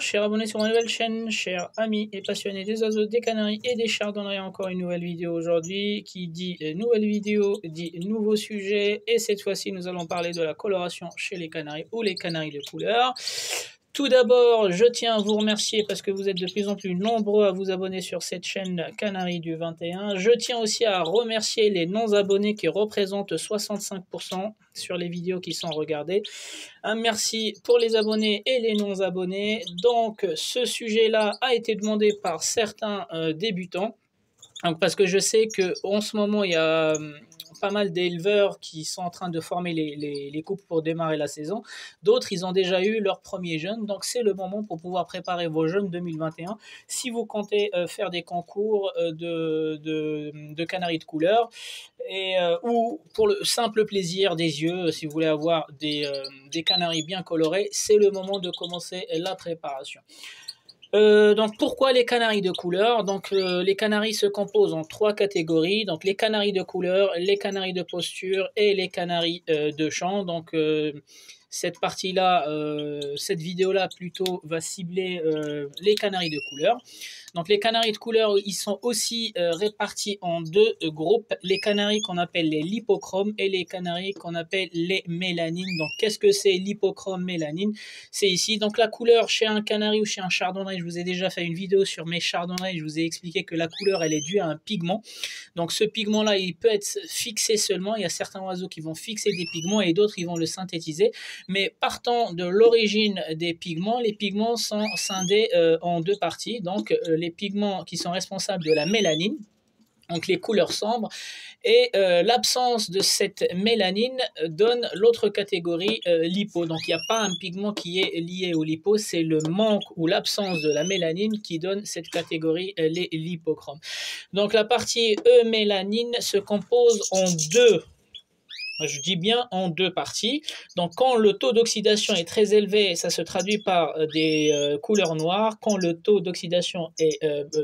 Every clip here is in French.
Bonjour, chers abonnés sur ma nouvelle chaîne, chers amis et passionnés des oiseaux, des canaris et des chardonnerets. Encore une nouvelle vidéo aujourd'hui qui dit nouvelle vidéo, dit nouveau sujet. Et cette fois-ci, nous allons parler de la coloration chez les canaris ou les canaris de couleur. Tout d'abord, je tiens à vous remercier parce que vous êtes de plus en plus nombreux à vous abonner sur cette chaîne Canaries du 21. Je tiens aussi à remercier les non-abonnés qui représentent 65% sur les vidéos qui sont regardées. Un merci pour les abonnés et les non-abonnés. Donc, ce sujet-là a été demandé par certains débutants. Donc, parce que je sais qu'en ce moment, il y a pas mal d'éleveurs qui sont en train de former les couples pour démarrer la saison. D'autres, ils ont déjà eu leur premier jeune. Donc, c'est le moment pour pouvoir préparer vos jeunes 2021. Si vous comptez faire des concours de canaris de couleur ou pour le simple plaisir des yeux, si vous voulez avoir des canaris bien colorés, c'est le moment de commencer la préparation. Donc pourquoi les canaris de couleur? Donc les canaris se composent en trois catégories. Donc les canaris de couleur, les canaris de posture et les canaris de chant. Donc cette partie-là, cette vidéo-là plutôt va cibler les canaris de couleur. Donc les canaris de couleur, ils sont aussi répartis en deux groupes. Les canaris qu'on appelle les lipochromes et les canaris qu'on appelle les mélanines. Donc qu'est-ce que c'est lipochrome, mélanine? C'est ici. Donc la couleur chez un canari ou chez un chardonneret, je vous ai déjà fait une vidéo sur mes chardonnerets. Je vous ai expliqué que la couleur, elle est due à un pigment. Donc ce pigment-là, il peut être fixé seulement. Il y a certains oiseaux qui vont fixer des pigments et d'autres, ils vont le synthétiser. Mais partant de l'origine des pigments, les pigments sont scindés en deux parties. Donc les pigments qui sont responsables de la mélanine, donc les couleurs sombres, et l'absence de cette mélanine donne l'autre catégorie lipo. Donc il n'y a pas un pigment qui est lié au lipo, c'est le manque ou l'absence de la mélanine qui donne cette catégorie, les lipochromes. Donc la partie mélanine se compose en deux. Je dis bien en deux parties. Donc, quand le taux d'oxydation est très élevé, ça se traduit par des couleurs noires. Quand le taux d'oxydation est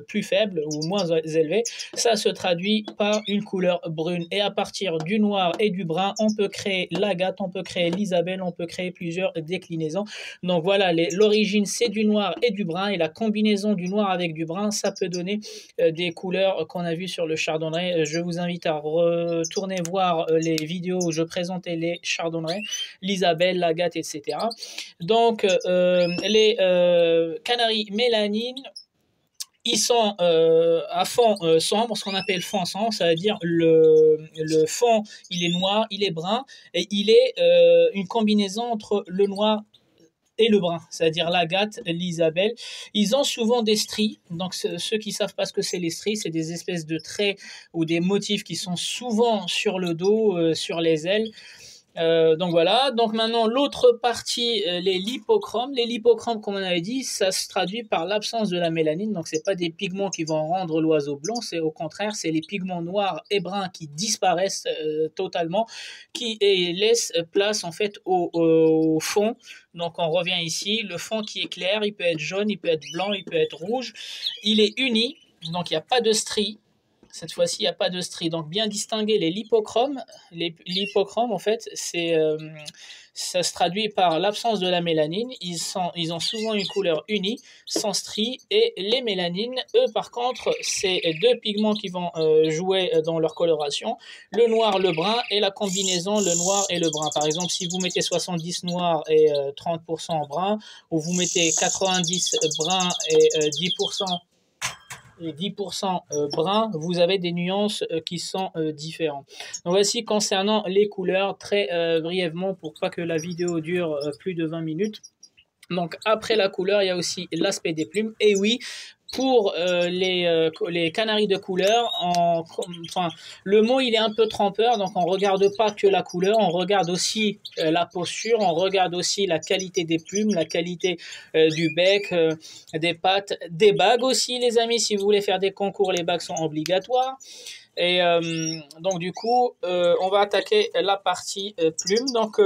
plus faible ou moins élevé, ça se traduit par une couleur brune. Et à partir du noir et du brun, on peut créer l'agate, on peut créer l'isabelle, on peut créer plusieurs déclinaisons. Donc, voilà, l'origine, c'est du noir et du brun. Et la combinaison du noir avec du brun, ça peut donner des couleurs qu'on a vues sur le chardonneret. Je vous invite à retourner voir les vidéos où je présentais les chardonnerets, l'isabelle, l'agate, etc. Donc, les canaris mélanines, ils sont à fond sombre, ce qu'on appelle fond sombre, ça veut dire le fond, il est noir, il est brun, et il est une combinaison entre le noir et le brun, c'est-à-dire l'agate, l'isabelle. Ils ont souvent des stries. Donc ceux qui ne savent pas ce que c'est les stries, c'est des espèces de traits ou des motifs qui sont souvent sur le dos, sur les ailes. Donc voilà, donc maintenant l'autre partie, les lipochromes. Les lipochromes, comme on avait dit, ça se traduit par l'absence de la mélanine. Donc c'est pas des pigments qui vont rendre l'oiseau blanc, c'est au contraire, c'est les pigments noirs et bruns qui disparaissent totalement, qui laissent place en fait au fond. Donc on revient ici, le fond qui est clair, il peut être jaune, il peut être blanc, il peut être rouge. Il est uni, donc il n'y a pas de stries. Cette fois-ci, il n'y a pas de stries. Donc, bien distinguer les lipochromes. Les lipochromes, en fait, ça se traduit par l'absence de la mélanine. Ils ont souvent une couleur unie, sans stries. Et les mélanines, eux, par contre, c'est deux pigments qui vont jouer dans leur coloration. Le noir, le brun et la combinaison, le noir et le brun. Par exemple, si vous mettez 70 noir et 30% brun, ou vous mettez 90 brun et 10% et 10% brun, vous avez des nuances qui sont différentes. Donc voici concernant les couleurs, très brièvement pour pas que la vidéo dure plus de 20 minutes. Donc après la couleur, il y a aussi l'aspect des plumes. Et oui, pour les canaris de couleur, enfin, le mot il est un peu trompeur, donc on ne regarde pas que la couleur, on regarde aussi la posture, on regarde aussi la qualité des plumes, la qualité du bec, des pattes, des bagues aussi les amis, si vous voulez faire des concours, les bagues sont obligatoires. Et donc du coup, on va attaquer la partie plumes. Donc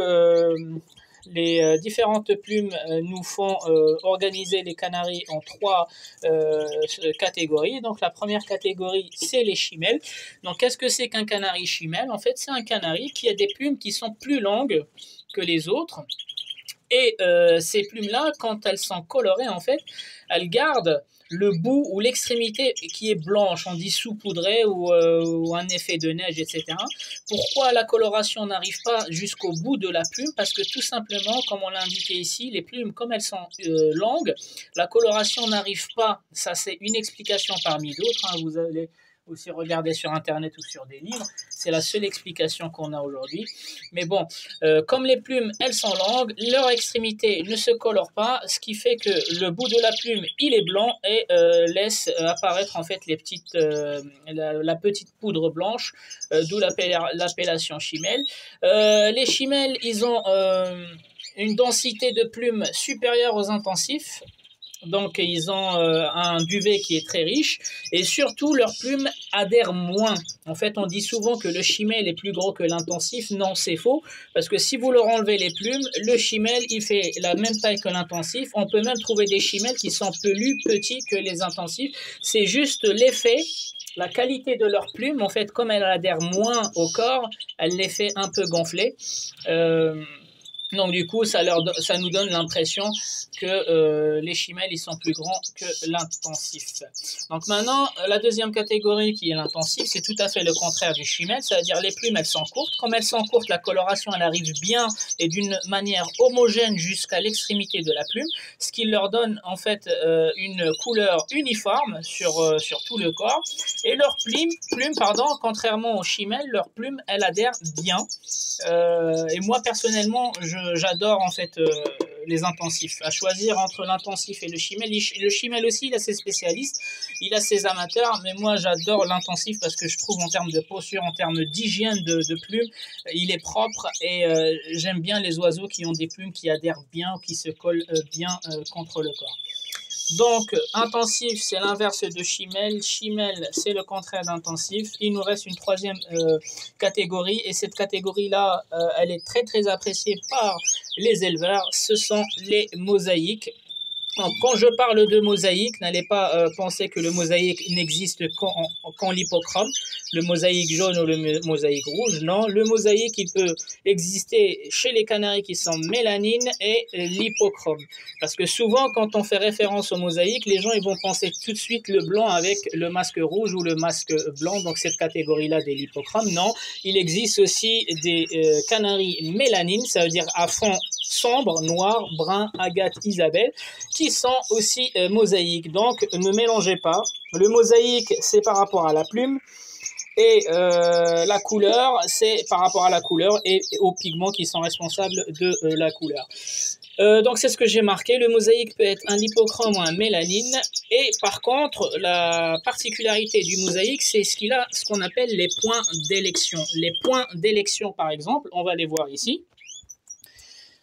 les différentes plumes nous font organiser les canaris en trois catégories. Donc la première catégorie, c'est les chimelles. Donc qu'est-ce que c'est qu'un canari chimelle? En fait, c'est un canari qui a des plumes qui sont plus longues que les autres. Et ces plumes-là, quand elles sont colorées, en fait, elles gardent le bout ou l'extrémité qui est blanche, on dit saupoudrée ou un effet de neige, etc. Pourquoi la coloration n'arrive pas jusqu'au bout de la plume? Parce que tout simplement, comme on l'a indiqué ici, les plumes, comme elles sont longues, la coloration n'arrive pas. Ça, c'est une explication parmi d'autres. Hein. Vous allez aussi regarder sur Internet ou sur des livres. C'est la seule explication qu'on a aujourd'hui. Mais bon, comme les plumes, elles sont longues, leur extrémité ne se colore pas, ce qui fait que le bout de la plume, il est blanc et laisse apparaître en fait les petites, la petite poudre blanche, d'où l'appellation chimelle. Les chimelles, ils ont une densité de plumes supérieure aux intensifs. Donc, ils ont un duvet qui est très riche et surtout, leurs plumes adhèrent moins. En fait, on dit souvent que le chimel est plus gros que l'intensif. Non, c'est faux parce que si vous leur enlevez les plumes, le chimel, il fait la même taille que l'intensif. On peut même trouver des chimels qui sont plus petits que les intensifs. C'est juste l'effet. La qualité de leurs plumes, en fait, comme elles adhèrent moins au corps, elle les fait un peu gonfler. Donc du coup, ça nous donne l'impression que les chimelles, ils sont plus grands que l'intensif. Donc maintenant, la deuxième catégorie qui est l'intensif, c'est tout à fait le contraire du chimelle, c'est-à-dire les plumes, elles sont courtes. Comme elles sont courtes, la coloration, elle arrive bien et d'une manière homogène jusqu'à l'extrémité de la plume, ce qui leur donne en fait une couleur uniforme sur tout le corps. Et leurs plumes, contrairement aux chimelles, leurs plumes, elles adhèrent bien. Et moi, personnellement, j'adore en fait les intensifs. À choisir entre l'intensif et le chimel. Le chimel aussi, il a ses spécialistes, il a ses amateurs, mais moi j'adore l'intensif parce que je trouve en termes de posture, en termes d'hygiène de plumes, il est propre et j'aime bien les oiseaux qui ont des plumes qui adhèrent bien, qui se collent bien contre le corps. Donc, intensif, c'est l'inverse de chimel. Chimel, c'est le contraire d'intensif. Il nous reste une troisième catégorie. Et cette catégorie-là, elle est très, très appréciée par les éleveurs. Ce sont les mosaïques. Donc, quand je parle de mosaïque, n'allez pas penser que le mosaïque n'existe qu'en l'hypochrome, le mosaïque jaune ou le mosaïque rouge. Non, le mosaïque, il peut exister chez les canaris qui sont mélanine et l'hypochrome. Parce que souvent, quand on fait référence au mosaïque, les gens ils vont penser tout de suite le blanc avec le masque rouge ou le masque blanc, donc cette catégorie-là de l'hypochrome. Non, il existe aussi des canaris mélanine, ça veut dire à fond sombre, noir, brun, agate, Isabelle, qui sont aussi mosaïques. Donc, ne mélangez pas. Le mosaïque, c'est par rapport à la plume. Et la couleur, c'est par rapport à la couleur et aux pigments qui sont responsables de la couleur. Donc, c'est ce que j'ai marqué. Le mosaïque peut être un hypochrome ou un mélanine. Et par contre, la particularité du mosaïque, c'est ce qu'il a, ce qu'on appelle les points d'élection. Les points d'élection, par exemple, on va les voir ici.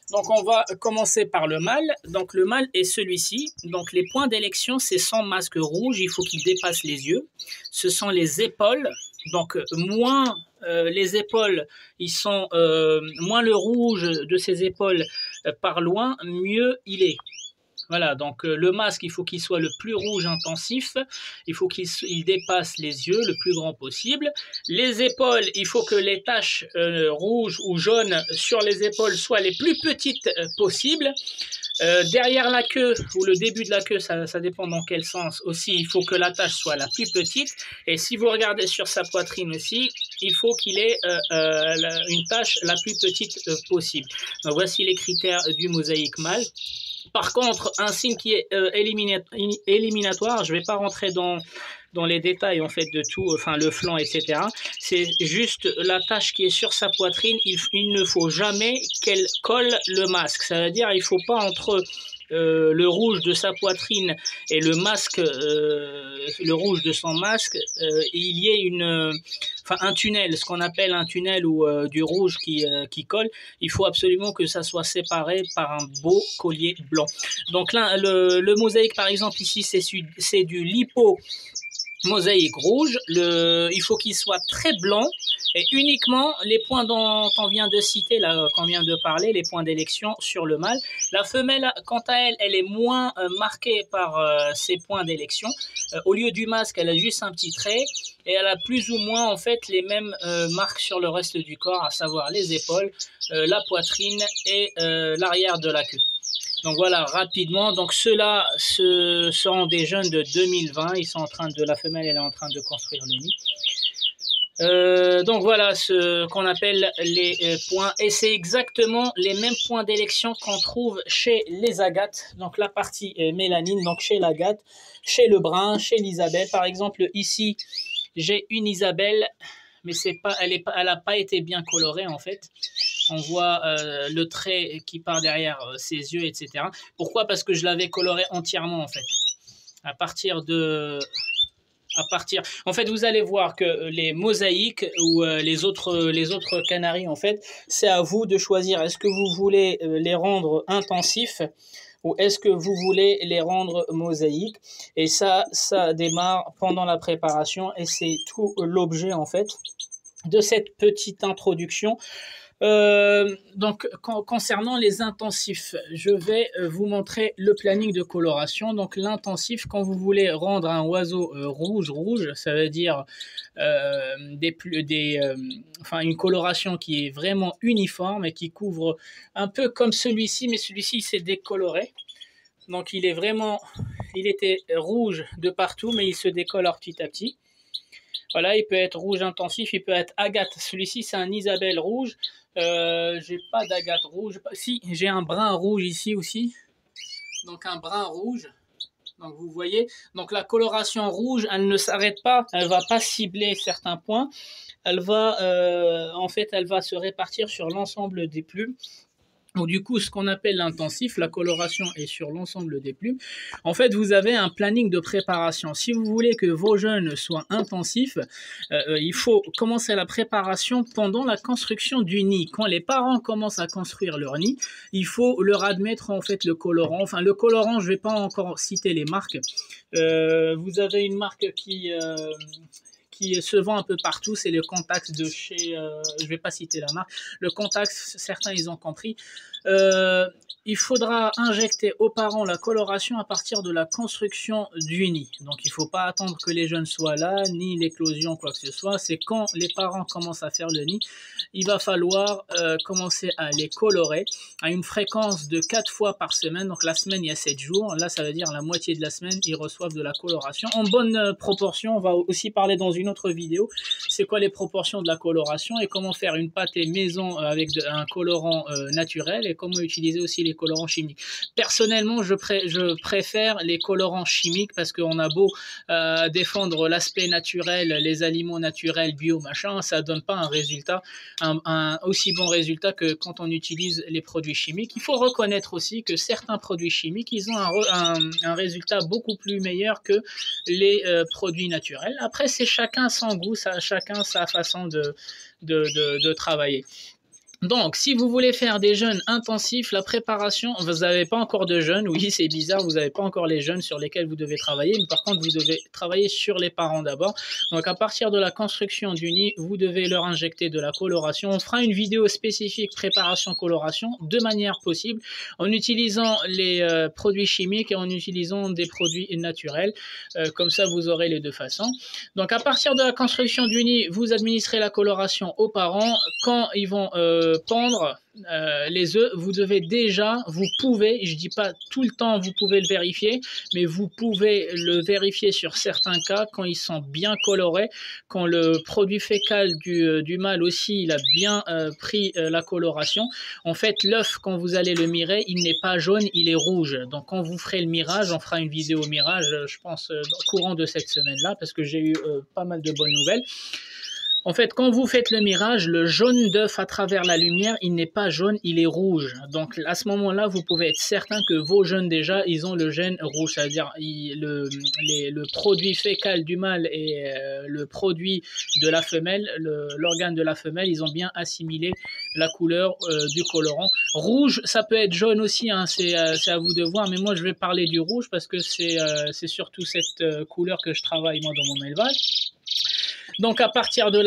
Donc, on va commencer par le mâle. Donc, le mâle est celui-ci. Donc, les points d'élection, c'est son masque rouge. Il faut qu'il dépasse les yeux. Ce sont les épaules. Donc, moins les épaules, moins le rouge de ses épaules par loin, mieux il est. Voilà, donc le masque, il faut qu'il soit le plus rouge intensif, il faut qu'il dépasse les yeux le plus grand possible. Les épaules, il faut que les taches rouges ou jaunes sur les épaules soient les plus petites possibles. Derrière la queue, ou le début de la queue, ça dépend dans quel sens aussi, il faut que la tache soit la plus petite. Et si vous regardez sur sa poitrine aussi, il faut qu'il ait une tache la plus petite possible. Donc voici les critères du mosaïque mâle. Par contre, un signe qui est éliminatoire, je ne vais pas rentrer dans les détails en fait de tout, enfin le flanc, etc. C'est juste la tache qui est sur sa poitrine. Il ne faut jamais qu'elle colle le masque. Ça veut dire il ne faut pas entre le rouge de sa poitrine et le masque, le rouge de son masque, il y ait un tunnel, ce qu'on appelle un tunnel ou du rouge qui colle. Il faut absolument que ça soit séparé par un beau collier blanc. Donc là, le mosaïque par exemple ici, c'est du lipo mosaïque rouge, il faut qu'il soit très blanc et uniquement les points dont on vient de citer, là, qu'on vient de parler, les points d'élection sur le mâle. La femelle, quant à elle, elle est moins marquée par ces points d'élection. Au lieu du masque, elle a juste un petit trait et elle a plus ou moins en fait les mêmes marques sur le reste du corps, à savoir les épaules, la poitrine et l'arrière de la queue. Donc voilà, rapidement, donc ceux-là seront des jeunes de 2020, ils sont en train de, la femelle elle est en train de construire le nid. Donc voilà ce qu'on appelle les points, et c'est exactement les mêmes points d'élection qu'on trouve chez les agates, donc la partie mélanine, donc chez l'agate, chez le brun, chez l'Isabelle. Par exemple ici, j'ai une Isabelle, mais elle n'a pas été bien colorée en fait. On voit le trait qui part derrière ses yeux, etc. Pourquoi? Parce que je l'avais coloré entièrement, en fait. En fait, vous allez voir que les mosaïques ou les autres canaris, en fait, c'est à vous de choisir. Est-ce que vous voulez les rendre intensifs ou est-ce que vous voulez les rendre mosaïques? Et ça démarre pendant la préparation et c'est tout l'objet, en fait, de cette petite introduction. Donc concernant les intensifs, je vais vous montrer le planning de coloration. Donc l'intensif, quand vous voulez rendre un oiseau rouge, ça veut dire une coloration qui est vraiment uniforme et qui couvre un peu comme celui-ci, mais celui-ci s'est décoloré. Donc il était rouge de partout, mais il se décolore petit à petit. Voilà, il peut être rouge intensif, il peut être agate. Celui-ci, c'est un Isabelle rouge. J'ai pas d'agate rouge. Si, j'ai un brun rouge ici aussi. Donc un brun rouge. Donc vous voyez, donc la coloration rouge, elle ne s'arrête pas. Elle va pas cibler certains points. Elle va se répartir sur l'ensemble des plumes. Donc, du coup, ce qu'on appelle l'intensif, la coloration est sur l'ensemble des plumes. En fait, vous avez un planning de préparation. Si vous voulez que vos jeunes soient intensifs, il faut commencer la préparation pendant la construction du nid. Quand les parents commencent à construire leur nid, il faut leur admettre en fait le colorant. Enfin, le colorant, je ne vais pas encore citer les marques. Vous avez une marque qui se vend un peu partout, c'est le Contax de chez, je ne vais pas citer la marque, le Contax, certains ils ont compris. Il faudra injecter aux parents la coloration à partir de la construction du nid. Donc il ne faut pas attendre que les jeunes soient là, ni l'éclosion, quoi que ce soit. C'est quand les parents commencent à faire le nid, il va falloir commencer à les colorer à une fréquence de 4 fois par semaine. Donc la semaine, il y a 7 jours. Là, ça veut dire la moitié de la semaine, ils reçoivent de la coloration en bonne proportion. On va aussi parler dans une autre vidéo, c'est quoi les proportions de la coloration et comment faire une pâtée maison avec un colorant naturel et comment utiliser aussi les colorants chimiques. Personnellement, je préfère les colorants chimiques parce qu'on a beau défendre l'aspect naturel, les aliments naturels, bio, machin, ça donne pas un résultat, un aussi bon résultat que quand on utilise les produits chimiques. Il faut reconnaître aussi que certains produits chimiques, ils ont un résultat beaucoup plus meilleur que les produits naturels. Après, c'est chacun son goût, chacun sa façon de travailler. Donc, si vous voulez faire des jeûnes intensifs, la préparation, vous n'avez pas encore de jeûnes, oui, c'est bizarre, vous n'avez pas encore les jeûnes sur lesquels vous devez travailler, mais par contre, vous devez travailler sur les parents d'abord. Donc, à partir de la construction du nid, vous devez leur injecter de la coloration. On fera une vidéo spécifique préparation-coloration de manière possible, en utilisant les produits chimiques et en utilisant des produits naturels. Comme ça, vous aurez les deux façons. Donc, à partir de la construction du nid, vous administrez la coloration aux parents. Quand ils vont pondre les œufs, vous pouvez, je dis pas tout le temps vous pouvez le vérifier, mais vous pouvez le vérifier sur certains cas quand ils sont bien colorés, quand le produit fécal du mâle aussi il a bien pris la coloration. En fait, l'œuf, quand vous allez le mirer, il n'est pas jaune, il est rouge. Donc quand vous ferez le mirage, on fera une vidéo mirage, je pense, courant de cette semaine-là, parce que j'ai eu pas mal de bonnes nouvelles. En fait, quand vous faites le mirage, le jaune d'œuf à travers la lumière, il n'est pas jaune, il est rouge. Donc à ce moment-là, vous pouvez être certain que vos jeunes déjà, ils ont le gène rouge, c'est-à-dire le produit fécal du mâle et le produit de la femelle, l'organe de la femelle, ils ont bien assimilé la couleur du colorant. Rouge, ça peut être jaune aussi, hein, c'est à vous de voir, mais moi je vais parler du rouge parce que c'est surtout cette couleur que je travaille moi dans mon élevage. Donc à partir de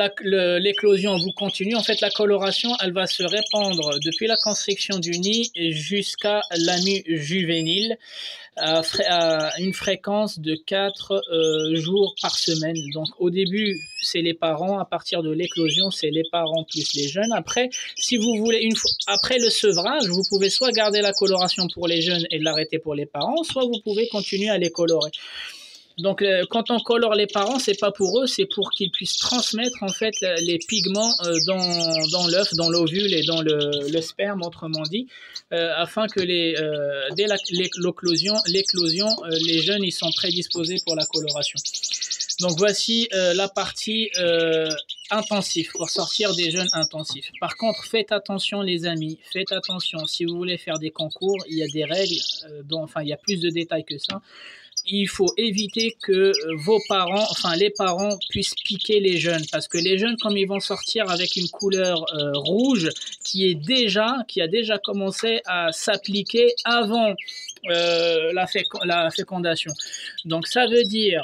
l'éclosion, vous continuez. En fait, la coloration, elle va se répandre depuis la constriction du nid jusqu'à la mue juvénile à une fréquence de 4 jours par semaine. Donc au début, c'est les parents. À partir de l'éclosion, c'est les parents plus les jeunes. Après, si vous voulez, après le sevrage, vous pouvez soit garder la coloration pour les jeunes et l'arrêter pour les parents, soit vous pouvez continuer à les colorer. Donc, quand on colore les parents, c'est pas pour eux, c'est pour qu'ils puissent transmettre en fait les pigments dans l'œuf, dans l'ovule et dans le sperme, autrement dit, afin que dès l'éclosion, les jeunes ils sont prédisposés pour la coloration. Donc voici la partie intensif, pour sortir des jeunes intensifs. Par contre, faites attention les amis, faites attention. Si vous voulez faire des concours, il y a des règles, il y a plus de détails que ça. Il faut éviter que vos parents, les parents puissent piquer les jeunes, parce que les jeunes, comme ils vont sortir avec une couleur rouge qui a déjà commencé à s'appliquer avant la fécondation. Donc ça veut dire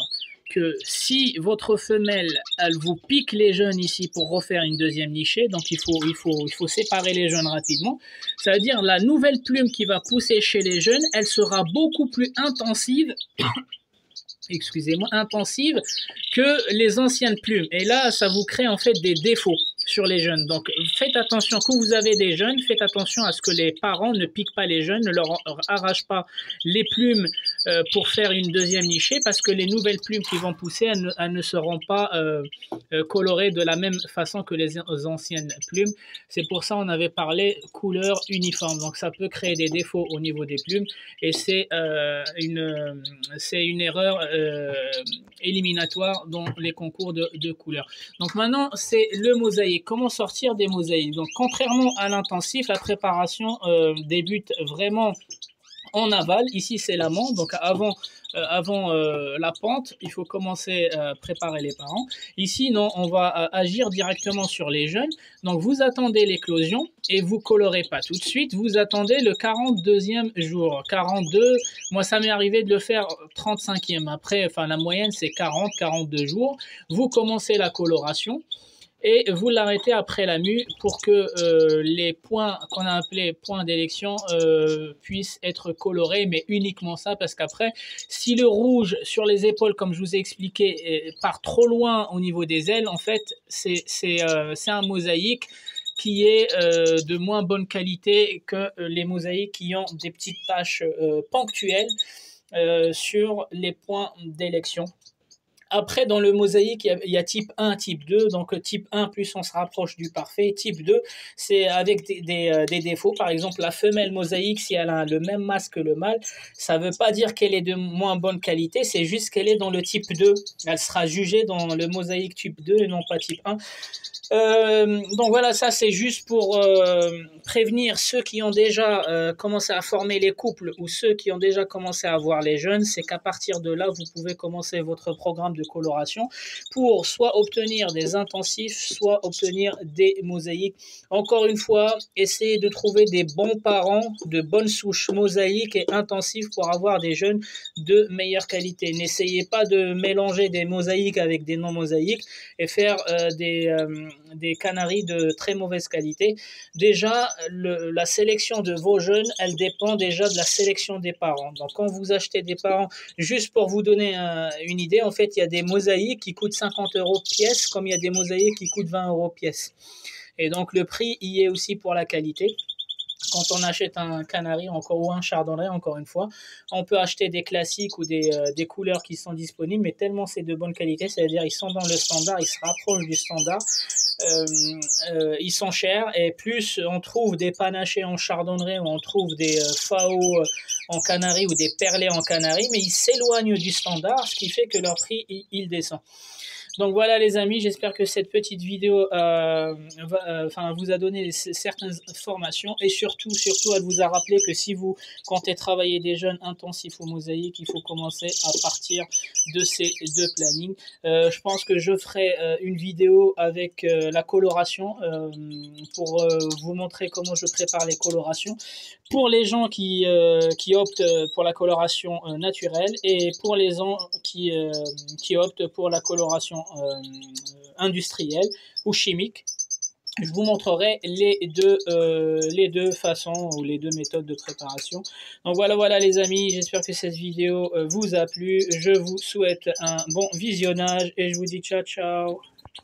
que si votre femelle, elle vous pique les jeunes ici pour refaire une deuxième nichée, donc il faut séparer les jeunes rapidement. Ça veut dire la nouvelle plume qui va pousser chez les jeunes, elle sera beaucoup plus intensive, intensive que les anciennes plumes. Et là, ça vous crée en fait des défauts sur les jeunes. Donc faites attention, quand vous avez des jeunes, faites attention à ce que les parents ne piquent pas les jeunes, ne leur arrachent pas les plumes pour faire une deuxième nichée, parce que les nouvelles plumes qui vont pousser, elles ne seront pas colorées de la même façon que les anciennes plumes. C'est pour ça qu'on avait parlé couleur uniforme. Donc ça peut créer des défauts au niveau des plumes, et c'est une erreur éliminatoire dans les concours de couleurs. Donc maintenant, c'est le mosaïque. Comment sortir des mosaïques? Donc contrairement à l'intensif, la préparation débute vraiment en aval. Ici, c'est l'amont. Donc avant la pente, il faut commencer à préparer les parents. Ici, non, on va agir directement sur les jeunes. Donc, vous attendez l'éclosion et vous colorez pas tout de suite. Vous attendez le 42e jour. 42, moi, ça m'est arrivé de le faire 35e. Après, la moyenne, c'est 40, 42 jours. Vous commencez la coloration et vous l'arrêtez après la mue pour que les points qu'on a appelés points d'élection puissent être colorés, mais uniquement ça, parce qu'après, si le rouge sur les épaules, comme je vous ai expliqué, part trop loin au niveau des ailes, en fait, c'est un mosaïque qui est de moins bonne qualité que les mosaïques qui ont des petites taches ponctuelles sur les points d'élection. Après, dans le mosaïque, il y a type 1, type 2. Donc, type 1, plus on se rapproche du parfait. Type 2, c'est avec des défauts. Par exemple, la femelle mosaïque, si elle a le même masque que le mâle, ça ne veut pas dire qu'elle est de moins bonne qualité. C'est juste qu'elle est dans le type 2. Elle sera jugée dans le mosaïque type 2 et non pas type 1. Donc voilà, ça c'est juste pour prévenir ceux qui ont déjà commencé à former les couples ou ceux qui ont déjà commencé à avoir les jeunes. C'est qu'à partir de là, vous pouvez commencer votre programme de coloration pour soit obtenir des intensifs, soit obtenir des mosaïques. Encore une fois, essayez de trouver des bons parents, de bonnes souches mosaïques et intensifs pour avoir des jeunes de meilleure qualité. N'essayez pas de mélanger des mosaïques avec des non-mosaïques et faire des canaris de très mauvaise qualité. Déjà, la sélection de vos jeunes, elle dépend déjà de la sélection des parents. Donc, quand vous achetez des parents, juste pour vous donner une idée, en fait, il y a des mosaïques qui coûtent 50 € pièce, comme il y a des mosaïques qui coûtent 20 € pièce. Et donc, le prix y est aussi pour la qualité. Quand on achète un canari ou un chardonnay, encore une fois, on peut acheter des classiques ou des couleurs qui sont disponibles, mais tellement c'est de bonne qualité, c'est-à-dire ils sont dans le standard, ils se rapprochent du standard, ils sont chers, et plus on trouve des panachés en chardonnay ou on trouve des fao en canari ou des perlés en canari, mais ils s'éloignent du standard, ce qui fait que leur prix il descend. Donc voilà les amis, j'espère que cette petite vidéo vous a donné certaines informations et surtout, elle vous a rappelé que si vous comptez travailler des jeunes intensifs ou mosaïques, il faut commencer à partir de ces deux plannings. Je pense que je ferai une vidéo avec la coloration pour vous montrer comment je prépare les colorations pour les gens qui optent pour la coloration naturelle et pour les gens qui optent pour la coloration industrielle ou chimique. Je vous montrerai les deux façons ou les deux méthodes de préparation. Donc voilà les amis, j'espère que cette vidéo vous a plu. Je vous souhaite un bon visionnage et je vous dis ciao ciao.